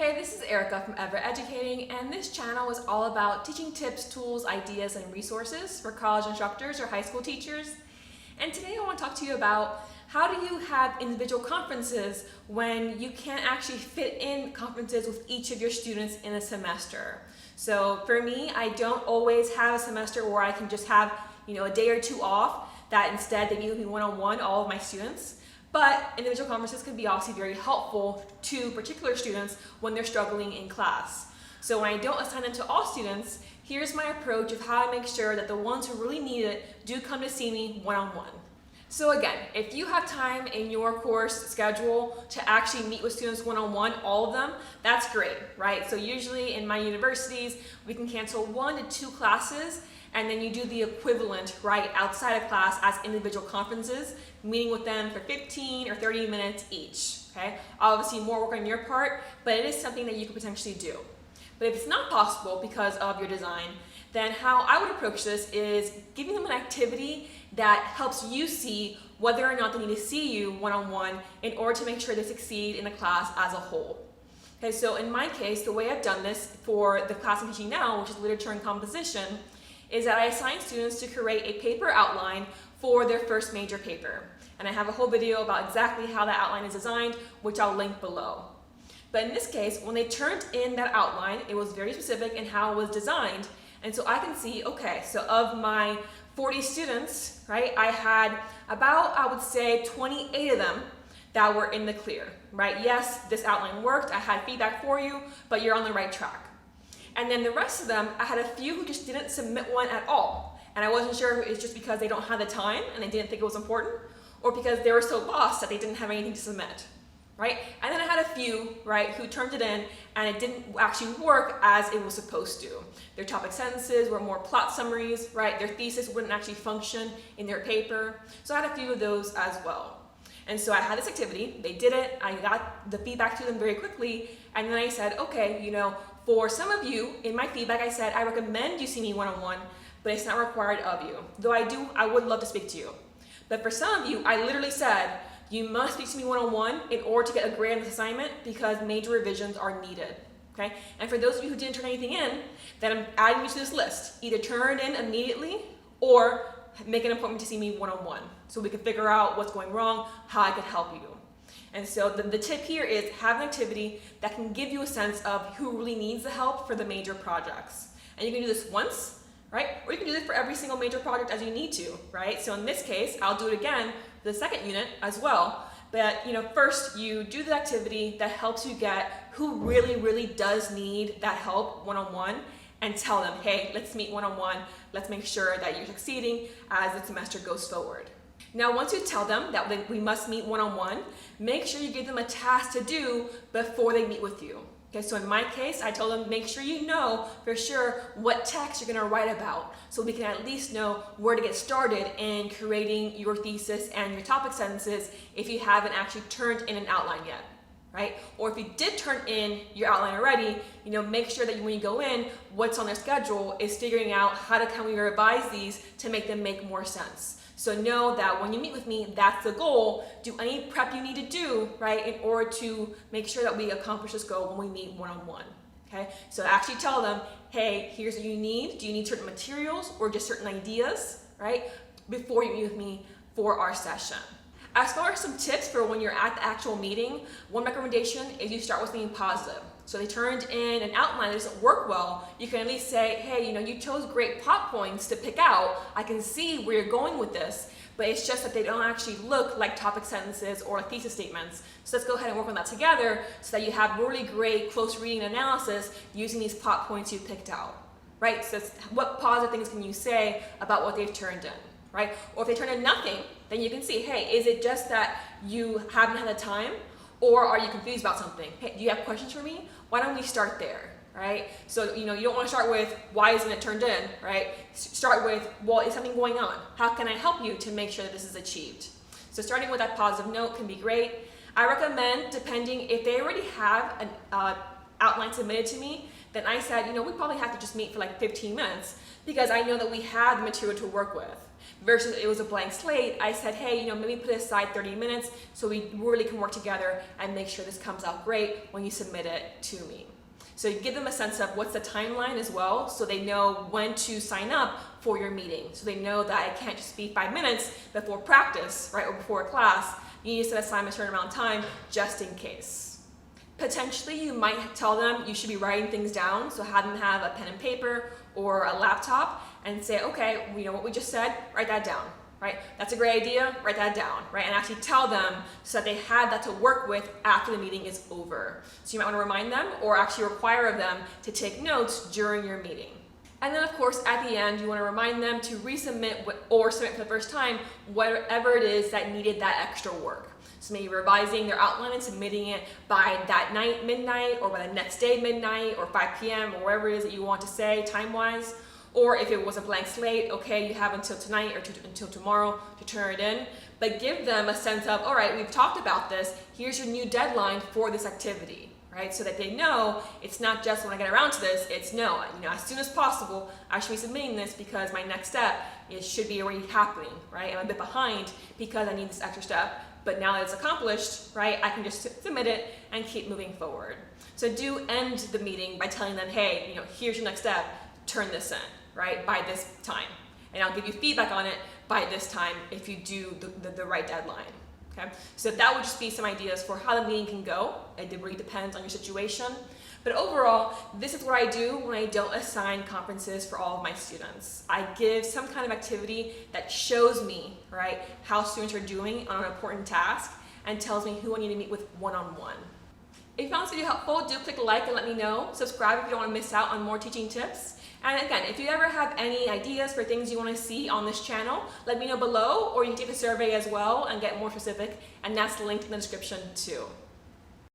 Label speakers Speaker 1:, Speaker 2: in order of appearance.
Speaker 1: Hey, this is Erica from Ever Educating, and this channel is all about teaching tips, tools, ideas, and resources for college instructors or high school teachers. And today I want to talk to you about how do you have individual conferences when you can't actually fit in conferences with each of your students in a semester. So for me, I don't always have a semester where I can just have a day or two off, that instead they meet with me one-on-one, all of my students. But individual conferences can be obviously very helpful to particular students when they're struggling in class. So when I don't assign them to all students, here's my approach of how I make sure that the ones who really need it do come to see me one-on-one. So again, if you have time in your course schedule to actually meet with students one-on-one, all of them, that's great, right? So usually in my universities, we can cancel 1 to 2 classes, and then you do the equivalent, right, outside of class as individual conferences, meeting with them for 15 or 30 minutes each, okay? Obviously more work on your part, but it is something that you could potentially do. But if it's not possible because of your design, then how I would approach this is giving them an activity that helps you see whether or not they need to see you one-on-one in order to make sure they succeed in the class as a whole. Okay, so in my case, the way I've done this for the class I'm teaching now, which is literature and composition, is that I assign students to create a paper outline for their first major paper. And I have a whole video about exactly how that outline is designed, which I'll link below. But in this case, when they turned in that outline, it was very specific in how it was designed. And so I can see, okay, so of my 40 students, right, I had about, I would say, 28 of them that were in the clear, right? Yes, this outline worked, I had feedback for you, but you're on the right track. And then the rest of them, I had a few who just didn't submit one at all. And I wasn't sure if it's just because they don't have the time and they didn't think it was important, or because they were so lost that they didn't have anything to submit, right? And then I had a few, right, who turned it in and it didn't actually work as it was supposed to. Their topic sentences were more plot summaries, right? Their thesis wouldn't actually function in their paper. So I had a few of those as well. And so I had this activity, they did it, I got the feedback to them very quickly, and then I said, okay, for some of you, in my feedback I said, I recommend you see me one-on-one, but it's not required of you. Though I would love to speak to you. But for some of you, I literally said, you must speak to me one-on-one in order to get a grade on this assignment because major revisions are needed, okay? And for those of you who didn't turn anything in, then I'm adding you to this list. Either turn it in immediately or make an appointment to see me one-on-one so we can figure out what's going wrong, how I could help you. And so the tip here is have an activity that can give you a sense of who really needs the help for the major projects. And you can do this once, right? Or you can do this for every single major project as you need to, right? So in this case, I'll do it again for the second unit as well. But first you do the activity that helps you get who really, really does need that help one-on-one and tell them, hey, let's meet one-on-one. Let's make sure that you're succeeding as the semester goes forward. Now, once you tell them that we must meet one-on-one, make sure you give them a task to do before they meet with you. Okay, so in my case, I told them, make sure you know for sure what text you're gonna write about so we can at least know where to get started in creating your thesis and your topic sentences if you haven't actually turned in an outline yet, right? Or if you did turn in your outline already, make sure that when you go in, what's on their schedule is figuring out how can we revise these to make them make more sense. So know that when you meet with me, that's the goal. Do any prep you need to do, right, in order to make sure that we accomplish this goal when we meet one-on-one, okay? So actually tell them, hey, here's what you need. Do you need certain materials or just certain ideas, right, before you meet with me for our session? As far as some tips for when you're at the actual meeting, one recommendation is you start with being positive. So they turned in an outline that doesn't work well, you can at least say, hey, you chose great plot points to pick out. I can see where you're going with this, but it's just that they don't actually look like topic sentences or thesis statements. So let's go ahead and work on that together so that you have really great close reading and analysis using these plot points you picked out, right? So what positive things can you say about what they've turned in, right? Or if they turn in nothing, then you can see, hey, is it just that you haven't had the time? Or are you confused about something? Hey, do you have questions for me? Why don't we start there, right? So, you don't want to start with, why isn't it turned in, right? Start with, well, is something going on? How can I help you to make sure that this is achieved? So starting with that positive note can be great. I recommend, depending, if they already have an outline submitted to me, then I said, we probably have to just meet for like 15 minutes because I know that we have the material to work with. Versus it was a blank slate, I said, hey, maybe put aside 30 minutes so we really can work together and make sure this comes out great when you submit it to me. So you give them a sense of what's the timeline as well, so they know when to sign up for your meeting. So they know that it can't just be 5 minutes before practice, right, or before a class. You need to set aside a certain amount of time just in case. Potentially, you might tell them you should be writing things down, so have them have a pen and paper or a laptop and say, okay, what we just said, write that down, right? That's a great idea, write that down, right? And actually tell them so that they have that to work with after the meeting is over. So you might want to remind them or actually require of them to take notes during your meeting. And then of course, at the end, you want to remind them to resubmit or submit for the first time, whatever it is that needed that extra work. So maybe revising their outline and submitting it by that night, midnight, or by the next day, midnight, or 5 p.m., or whatever it is that you want to say time-wise. Or if it was a blank slate, okay, you have until tonight or until tomorrow to turn it in. But give them a sense of, all right, we've talked about this, here's your new deadline for this activity, right? So that they know it's not just when I get around to this, it's no, as soon as possible, I should be submitting this because my next step should be already happening, right? I'm a bit behind because I need this extra step. But now that it's accomplished, right, I can just submit it and keep moving forward. So do end the meeting by telling them, hey, here's your next step, turn this in, right, by this time. And I'll give you feedback on it by this time if you do the right deadline, okay? So that would just be some ideas for how the meeting can go. It really depends on your situation. But overall, this is what I do when I don't assign conferences for all of my students. I give some kind of activity that shows me, right, how students are doing on an important task and tells me who I need to meet with one-on-one. If you found this video helpful, do click like and let me know. Subscribe if you don't want to miss out on more teaching tips. And again, if you ever have any ideas for things you want to see on this channel, let me know below, or you can take the survey as well and get more specific, and that's linked in the description too.